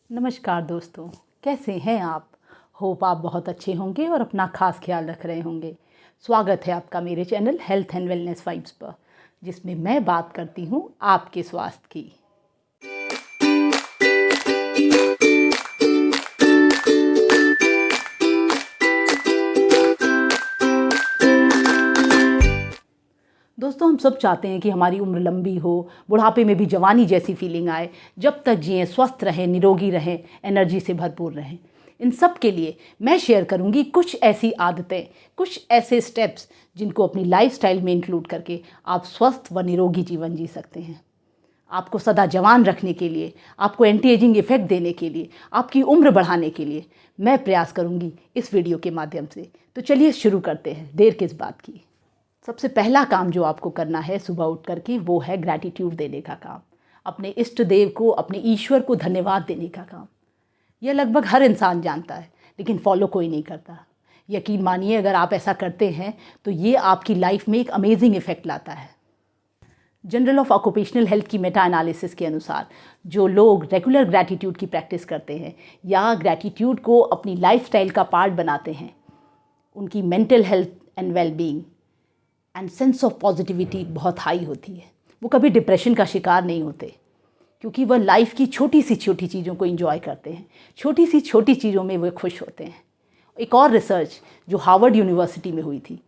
नमस्कार दोस्तों, कैसे हैं आप? होप आप बहुत अच्छे होंगे और अपना खास ख्याल रख रहे होंगे। स्वागत है आपका मेरे channel health and wellness vibes पर, जिसमें मैं बात करती हूँ आपके स्वास्थ्य की। दोस्तों, हम सब चाहते हैं कि हमारी उम्र लंबी हो, बुढ़ापे में भी जवानी जैसी फीलिंग आए। जब तक जिएं, स्वस्थ रहें, निरोगी रहें, एनर्जी से भरपूर रहें। इन सब के लिए मैं शेयर करूंगी कुछ ऐसी आदतें, कुछ ऐसे स्टेप्स जिनको अपनी लाइफस्टाइल में इंक्लूड करके आप स्वस्थ व निरोगी जीवन जी सकते हैं। आपको सदा जवान रखने के लिए, आपको एंटी एजिंग इफेक्ट देने के लिए, आपकी उम्र बढ़ाने के लिए मैं प्रयास करूंगी इस वीडियो के माध्यम से। तो चलिए शुरू करते हैं, देर किस बात की। सबसे पहला काम जो आपको करना है सुबह उठ करके, वो है ग्रैटिट्यूड देने का काम। अपने इष्ट देव को, अपने ईश्वर को धन्यवाद देने का काम। यह लगभग हर इंसान जानता है, लेकिन फॉलो कोई नहीं करता। यकीन मानिए, अगर आप ऐसा करते हैं तो ये आपकी लाइफ में एक अमेजिंग इफेक्ट लाता है। जनरल ऑफ ऑक्यूपेशनल हेल्थ की मेटा एनालिसिस के अनुसार जो लोग रेगुलर ग्रैटिट्यूड की प्रैक्टिस करते हैं या ग्रैटिट्यूड को अपनी लाइफस्टाइल का पार्ट बनाते हैं, उनकी mental health and wellbeing and sense of positivity बहुत हाई होती है। वो कभी डिप्रेशन का शिकार नहीं होते, क्योंकि वह लाइफ की छोटी सी छोटी चीज़ों को एंजॉय करते हैं। छोटी सी छोटी चीज़ों में वे खुश होते हैं। एक और रिसर्च जो हार्वर्ड यूनिवर्सिटी में हुई थी,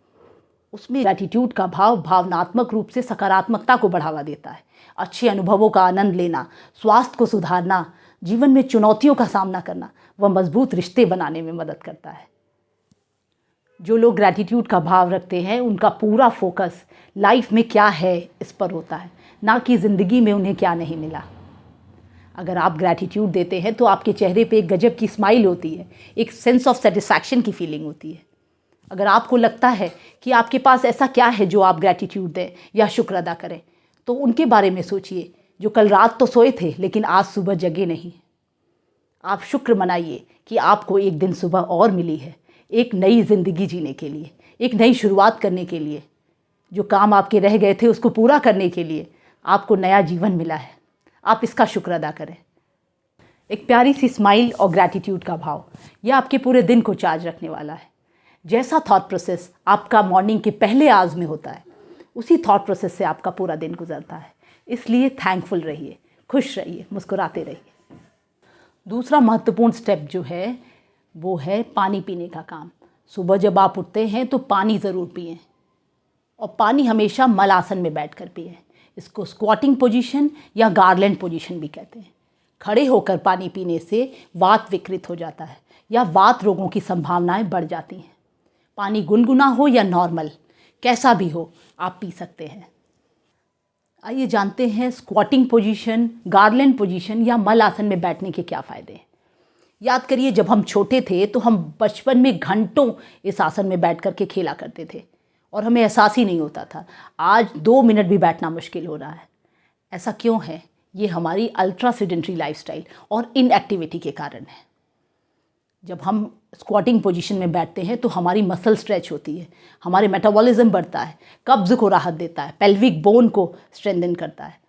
उसमें ग्रैटिट्यूड का भाव भावनात्मक रूप से सकारात्मकता को बढ़ावा देता है। अच्छे अनुभवों का आनंद लेना, स्वास्थ्य को सुधारना, जीवन में चुनौतियों का सामना करना व मजबूत रिश्ते बनाने में मदद करता है। जो लोग ग्रैटिट्यूड का भाव रखते हैं, उनका पूरा फोकस लाइफ में क्या है इस पर होता है, ना कि ज़िंदगी में उन्हें क्या नहीं मिला। अगर आप ग्रैटिट्यूड देते हैं तो आपके चेहरे पे एक गजब की स्माइल होती है, एक सेंस ऑफ सेटिस्फैक्शन की फीलिंग होती है। अगर आपको लगता है कि आपके पास ऐसा क्या है जो आप ग्रैटिट्यूड दें या शुक्र अदा करें, तो उनके बारे में सोचिए जो कल रात तो सोए थे लेकिन आज सुबह जगे नहीं। आप शुक्र मनाइए कि आपको एक दिन सुबह और मिली है, एक नई ज़िंदगी जीने के लिए, एक नई शुरुआत करने के लिए। जो काम आपके रह गए थे उसको पूरा करने के लिए आपको नया जीवन मिला है। आप इसका शुक्र अदा करें। एक प्यारी सी स्माइल और ग्रैटिट्यूड का भाव, यह आपके पूरे दिन को चार्ज रखने वाला है। जैसा थॉट प्रोसेस आपका मॉर्निंग के पहले आवर्स में होता है, उसी थॉट प्रोसेस से आपका पूरा दिन गुजरता है। इसलिए थैंकफुल रहिए, खुश रहिए, मुस्कुराते रहिए। दूसरा महत्वपूर्ण स्टेप जो है वो है पानी पीने का काम। सुबह जब आप उठते हैं तो पानी ज़रूर पिएं, और पानी हमेशा मल आसन में बैठकर पिएं। इसको स्क्वाटिंग पोजीशन या गार्लैंड पोजीशन भी कहते हैं। खड़े होकर पानी पीने से वात विकृत हो जाता है या वात रोगों की संभावनाएं बढ़ जाती हैं। पानी गुनगुना हो या नॉर्मल, कैसा भी हो, आप पी सकते हैं। आइए जानते हैं स्क्वाटिंग पोजीशन, गार्लैंड पोजीशन या मल आसन में बैठने के क्या फ़ायदे हैं। याद करिए, जब हम छोटे थे तो हम बचपन में घंटों इस आसन में बैठ कर के खेला करते थे और हमें एहसास ही नहीं होता था। आज 2 मिनट भी बैठना मुश्किल हो रहा है। ऐसा क्यों है? ये हमारी अल्ट्रा सेडेंट्री लाइफस्टाइल और इनएक्टिविटी के कारण है। जब हम स्क्वाटिंग पोजीशन में बैठते हैं तो हमारी मसल स्ट्रेच होती है, हमारे मेटाबॉलिज्म बढ़ता है, कब्ज़ को राहत देता है, पेल्विक बोन को स्ट्रेंथन करता है,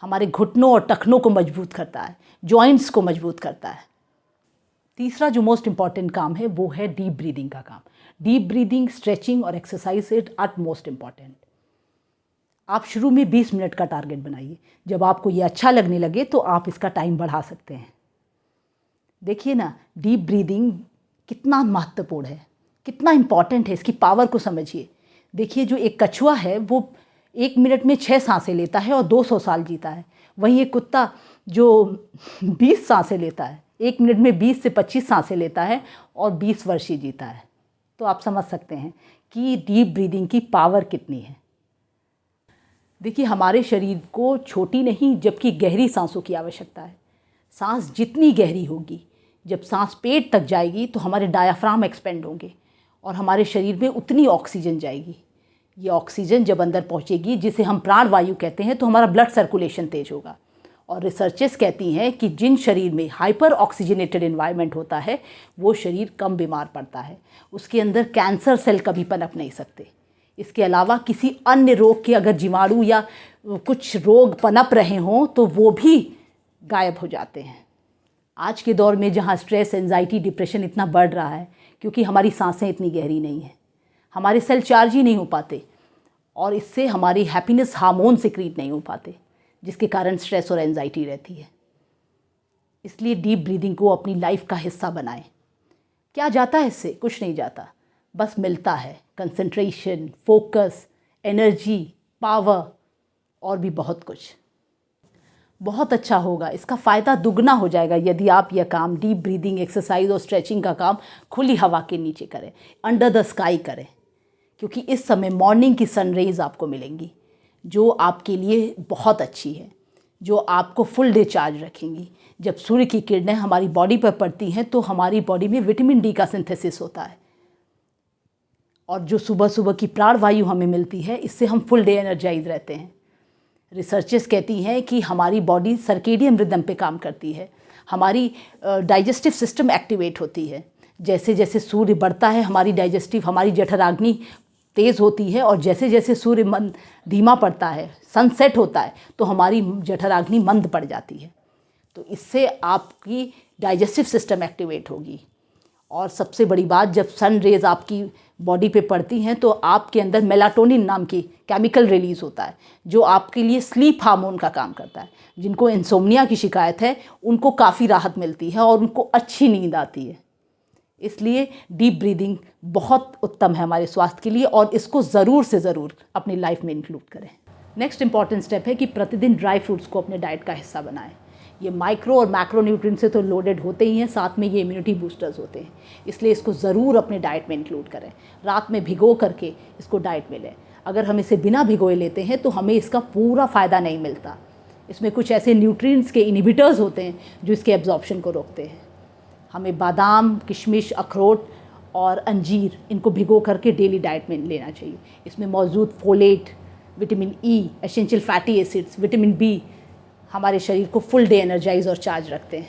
हमारे घुटनों और टखनों को मजबूत करता है, जॉइंट्स को मजबूत करता है। तीसरा जो मोस्ट इम्पॉर्टेंट काम है वो है डीप ब्रीदिंग का काम। डीप ब्रीदिंग, स्ट्रेचिंग और exercise it are most important. आप शुरू में 20 मिनट का टारगेट बनाइए। जब आपको ये अच्छा लगने लगे तो आप इसका टाइम बढ़ा सकते हैं। देखिए ना, डीप ब्रीदिंग कितना महत्वपूर्ण है, कितना इम्पॉर्टेंट है, इसकी पावर को समझिए। देखिए, जो एक कछुआ है वो 1 मिनट में 6 सांसें लेता है और 200 साल जीता है। वहीं एक कुत्ता जो 20 सांसें लेता है, 1 मिनट में 20 से 25 सांसें लेता है और 20 वर्ष ही जीता है। तो आप समझ सकते हैं कि डीप ब्रीदिंग की पावर कितनी है। देखिए, हमारे शरीर को छोटी नहीं जबकि गहरी सांसों की आवश्यकता है। सांस जितनी गहरी होगी, जब सांस पेट तक जाएगी तो हमारे डायाफ्राम एक्सपेंड होंगे और हमारे शरीर में उतनी ऑक्सीजन जाएगी। ये ऑक्सीजन जब अंदर पहुंचेगी, जिसे हम प्राणवायु कहते हैं, तो हमारा ब्लड सर्कुलेशन तेज होगा। और रिसर्चेस कहती हैं कि जिन शरीर में हाइपर ऑक्सीजनेटेड एनवायरनमेंट होता है वो शरीर कम बीमार पड़ता है। उसके अंदर कैंसर सेल कभी पनप नहीं सकते। इसके अलावा किसी अन्य रोग के अगर जीवाणु या कुछ रोग पनप रहे हों तो वो भी गायब हो जाते हैं। आज के दौर में जहाँ स्ट्रेस, एंजाइटी, डिप्रेशन इतना बढ़ रहा है क्योंकि हमारी सांसें इतनी गहरी नहीं हैं, हमारे सेल चार्ज ही नहीं हो पाते और इससे हमारी हैप्पीनेस हार्मोन सिक्रीट नहीं हो पाते, जिसके कारण स्ट्रेस और एंजाइटी रहती है। इसलिए डीप ब्रीदिंग को अपनी लाइफ का हिस्सा बनाएं। क्या जाता है इससे? कुछ नहीं जाता, बस मिलता है कंसंट्रेशन, फोकस, एनर्जी, पावर और भी बहुत कुछ। बहुत अच्छा होगा, इसका फ़ायदा दुगना हो जाएगा यदि आप यह काम, डीप ब्रीदिंग एक्सरसाइज और स्ट्रेचिंग का काम खुली हवा के नीचे करें, अंडर द स्काई करें, क्योंकि इस समय मॉर्निंग की सन रेज़ आपको मिलेंगी जो आपके लिए बहुत अच्छी है, जो आपको फुल डे चार्ज रखेंगी। जब सूर्य की किरणें हमारी बॉडी पर पड़ती हैं तो हमारी बॉडी में विटामिन डी का सिंथेसिस होता है और जो सुबह सुबह की प्राणवायु हमें मिलती है, इससे हम फुल डे एनर्जाइज रहते हैं। रिसर्चर्स कहती हैं कि हमारी बॉडी सर्केडियन रिदम पे काम करती है, हमारी डाइजेस्टिव सिस्टम एक्टिवेट होती है। जैसे जैसे सूर्य बढ़ता है हमारी जठराग्नि तेज़ होती है और जैसे जैसे सूर्य मंद धीमा पड़ता है, सनसेट होता है, तो हमारी जठराग्नि मंद पड़ जाती है। तो इससे आपकी डाइजेस्टिव सिस्टम एक्टिवेट होगी। और सबसे बड़ी बात, जब सन रेज़ आपकी बॉडी पे पड़ती हैं तो आपके अंदर मेलाटोनिन नाम की केमिकल रिलीज़ होता है जो आपके लिए स्लीप हार्मोन का काम करता है। जिनको इंसोम्निया की शिकायत है उनको काफ़ी राहत मिलती है और उनको अच्छी नींद आती है। इसलिए डीप ब्रीदिंग बहुत उत्तम है हमारे स्वास्थ्य के लिए और इसको ज़रूर से ज़रूर अपनी लाइफ में इंक्लूड करें। नेक्स्ट इंपॉर्टेंट स्टेप है कि प्रतिदिन ड्राई फ्रूट्स को अपने डाइट का हिस्सा बनाएं। ये माइक्रो और मैक्रो न्यूट्रिएंट से तो लोडेड होते ही हैं, साथ में ये इम्यूनिटी बूस्टर्स होते हैं, इसलिए इसको ज़रूर अपने डाइट में इंक्लूड करें। रात में भिगो करके इसको डाइट में लें। अगर हम इसे बिना भिगोए लेते हैं तो हमें इसका पूरा फ़ायदा नहीं मिलता। इसमें कुछ ऐसे न्यूट्रिएंट्स के इनहिबिटर्स होते हैं जो इसके एब्जॉर्प्शन को रोकते हैं। हमें बादाम, किशमिश, अखरोट और अंजीर इनको भिगो करके डेली डाइट में लेना चाहिए। इसमें मौजूद folate, vitamin E, essential fatty acids, vitamin B हमारे शरीर को फुल डे एनर्जाइज और चार्ज रखते हैं।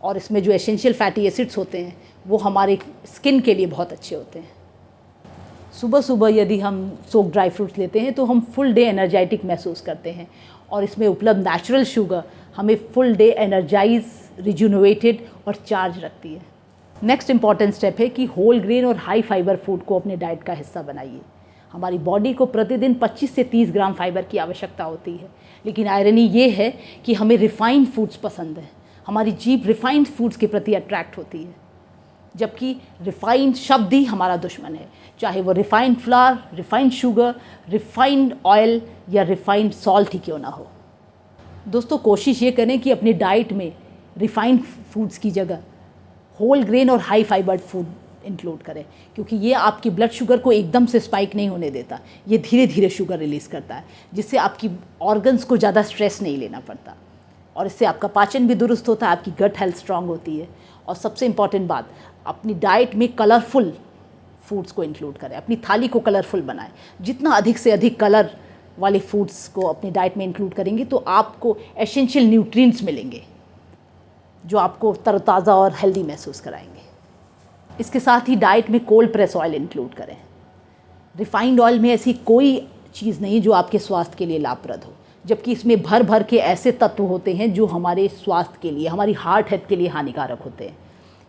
और इसमें जो एसेंशियल फैटी एसिड्स होते हैं वो हमारे स्किन के लिए बहुत अच्छे होते हैं। सुबह सुबह यदि हम सोक ड्राई फ्रूट्स लेते हैं तो हम फुल डे एनर्जेटिक महसूस करते हैं और इसमें उपलब्ध नेचुरल शुगर हमें फुल डे एनर्जाइज, रिजुनोवेटेड और चार्ज रखती है। नेक्स्ट इंपॉर्टेंट स्टेप है कि होल ग्रेन और हाई फाइबर फूड को अपने डाइट का हिस्सा बनाइए। हमारी बॉडी को प्रतिदिन 25 से 30 ग्राम फाइबर की आवश्यकता होती है, लेकिन आयरनी ये है कि हमें रिफाइंड फूड्स पसंद है। हमारी जीभ रिफाइंड फूड्स के प्रति अट्रैक्ट होती है, जबकि रिफाइंड शब्द ही हमारा दुश्मन है, चाहे वो refined flour, refined sugar, refined oil या रिफाइंड सॉल्ट ही क्यों ना हो। दोस्तों, कोशिश ये करें कि अपनी डाइट में रिफाइंड फूड्स की जगह होल ग्रेन और हाई फाइबर्ड फूड इंक्लूड करें, क्योंकि ये आपकी ब्लड शुगर को एकदम से स्पाइक नहीं होने देता। ये धीरे धीरे शुगर रिलीज़ करता है, जिससे आपकी ऑर्गन्स को ज़्यादा स्ट्रेस नहीं लेना पड़ता और इससे आपका पाचन भी दुरुस्त होता है, आपकी गट हेल्थ स्ट्रांग होती है। और सबसे इम्पॉर्टेंट बात, अपनी डाइट में कलरफुल फूड्स को इंक्लूड करें, अपनी थाली को कलरफुल बनाएं। जितना अधिक से अधिक कलर वाले फूड्स को अपनी डाइट में इंक्लूड करेंगे तो आपको एसेंशियल न्यूट्रिएंट्स मिलेंगे जो आपको तरोताज़ा और हेल्दी महसूस कराएंगे। इसके साथ ही डाइट में कोल्ड प्रेस ऑयल इंक्लूड करें। रिफाइंड ऑयल में ऐसी कोई चीज़ नहीं जो आपके स्वास्थ्य के लिए लाभप्रद हो, जबकि इसमें भर भर के ऐसे तत्व होते हैं जो हमारे स्वास्थ्य के लिए, हमारी हार्ट हेल्थ के लिए हानिकारक होते हैं।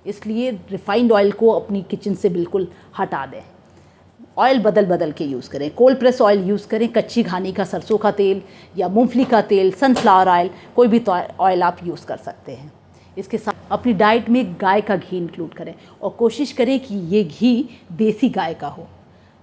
इसलिए रिफाइंड ऑयल को अपनी किचन से बिल्कुल हटा दें। ऑयल बदल बदल के यूज़ करें। कोल्ड प्रेस ऑयल यूज़ करें, कच्ची घानी का सरसों का तेल या मूंगफली का तेल, सनफ्लावर ऑयल, कोई भी ऑयल आप यूज़ कर सकते हैं। इसके साथ अपनी डाइट में गाय का घी इंक्लूड करें और कोशिश करें कि ये घी देसी गाय का हो।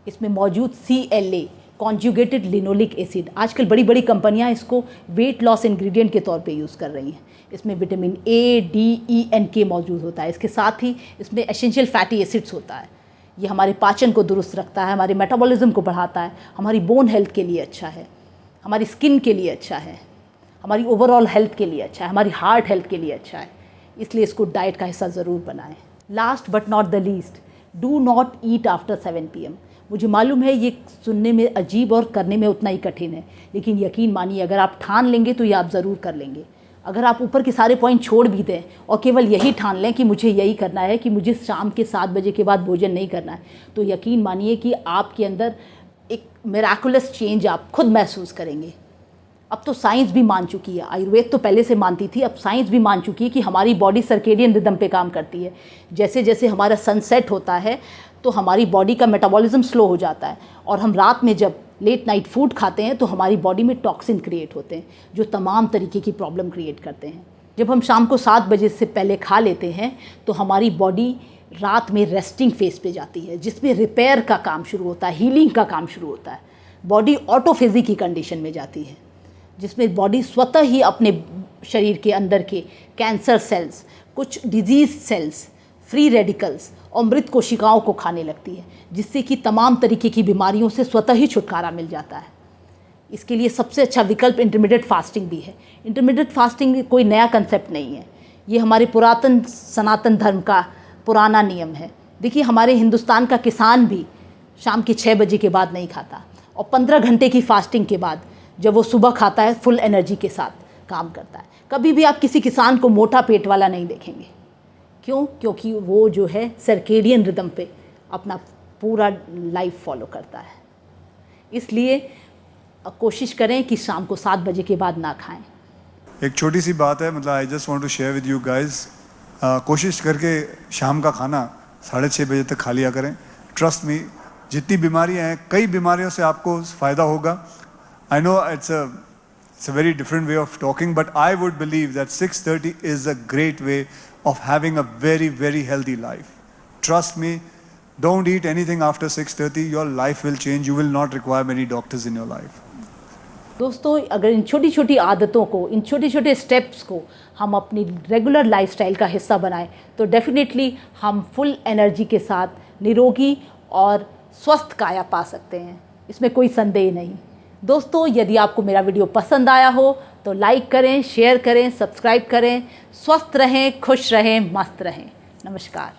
इसमें मौजूद CLA, कॉन्जुगेटेड लिनोलिक एसिड, आजकल बड़ी बड़ी कंपनियां इसको वेट लॉस इंग्रेडिएंट के तौर पे यूज़ कर रही हैं। इसमें vitamin A, D, E and K मौजूद होता है। इसके साथ ही इसमें एसेंशियल फैटी एसिड्स होता है। ये हमारे पाचन को दुरुस्त रखता है, हमारे मेटाबॉलिज्म को बढ़ाता है, हमारी बोन हेल्थ के लिए अच्छा है, हमारी स्किन के लिए अच्छा है, हमारी ओवरऑल हेल्थ के लिए अच्छा है, हमारी हार्ट हेल्थ के लिए अच्छा है। इसलिए इसको डाइट का हिस्सा ज़रूर बनाएं। Last but not the least, do not eat after 7 PM। मुझे मालूम है ये सुनने में अजीब और करने में उतना ही कठिन है, लेकिन यकीन मानिए अगर आप ठान लेंगे तो ये आप ज़रूर कर लेंगे। अगर आप ऊपर के सारे पॉइंट छोड़ भी दें और केवल यही ठान लें कि मुझे यही करना है, कि मुझे शाम के 7 बजे के बाद भोजन नहीं करना है, तो यकीन मानिए कि आपके अंदर एक मिराकुलस चेंज आप खुद महसूस करेंगे। अब तो साइंस भी मान चुकी है, आयुर्वेद तो पहले से मानती थी, अब साइंस भी मान चुकी है कि हमारी बॉडी सर्केडियन रिदम पे काम करती है। जैसे जैसे हमारा सनसेट होता है तो हमारी बॉडी का मेटाबॉलिज्म स्लो हो जाता है, और हम रात में जब लेट नाइट फूड खाते हैं तो हमारी बॉडी में टॉक्सिन क्रिएट होते हैं जो तमाम तरीके की प्रॉब्लम क्रिएट करते हैं। जब हम शाम को 7 बजे से पहले खा लेते हैं तो हमारी बॉडी रात में रेस्टिंग फेज पे जाती है, जिसमें रिपेयर का काम शुरू होता है, हीलिंग का काम शुरू होता है। बॉडी ऑटोफेजी की कंडीशन में जाती है, जिसमें बॉडी स्वतः ही अपने शरीर के अंदर के कैंसर सेल्स, कुछ डिजीज़ सेल्स, फ्री रेडिकल्स और मृत कोशिकाओं को खाने लगती है, जिससे कि तमाम तरीके की बीमारियों से स्वतः ही छुटकारा मिल जाता है। इसके लिए सबसे अच्छा विकल्प इंटरमीडिएट फास्टिंग भी है। इंटरमीडिएट फास्टिंग कोई नया कंसेप्ट नहीं है, ये हमारे पुरातन सनातन धर्म का पुराना नियम है। देखिए, हमारे हिंदुस्तान का किसान भी शाम के 6 बजे के बाद नहीं खाता, और 15 घंटे की फास्टिंग के बाद जब वो सुबह खाता है फुल एनर्जी के साथ काम करता है। कभी भी आप किसी किसान को मोटा पेट वाला नहीं देखेंगे। क्यों? क्योंकि वो जो है सर्केडियन रिदम पे अपना पूरा लाइफ फॉलो करता है। इसलिए कोशिश करें कि शाम को 7 बजे के बाद ना खाएं। एक छोटी सी बात है, मतलब I just want to share with you guys, कोशिश करके शाम का खाना 6:30 बजे तक खा लिया करें। ट्रस्ट मी, जितनी बीमारियां हैं, कई बीमारियों से आपको फ़ायदा होगा। I know it's a very different way of talking, but I would believe that 6:30 is a great way of having a very, very healthy life. Trust me, don't eat anything after 6:30. Your life will change. You will not require many doctors in your life. दोस्तों, अगर इन छोटी छोटी आदतों को, इन छोटे छोटे steps को हम अपनी रेगुलर लाइफस्टाइल का हिस्सा बनाएं तो डेफिनेटली हम फुल एनर्जी के साथ निरोगी और स्वस्थ काया पा सकते हैं। इसमें कोई संदेह नहीं। दोस्तों, यदि आपको मेरा वीडियो पसंद आया हो तो लाइक करें, शेयर करें, सब्सक्राइब करें। स्वस्थ रहें, खुश रहें, मस्त रहें। नमस्कार।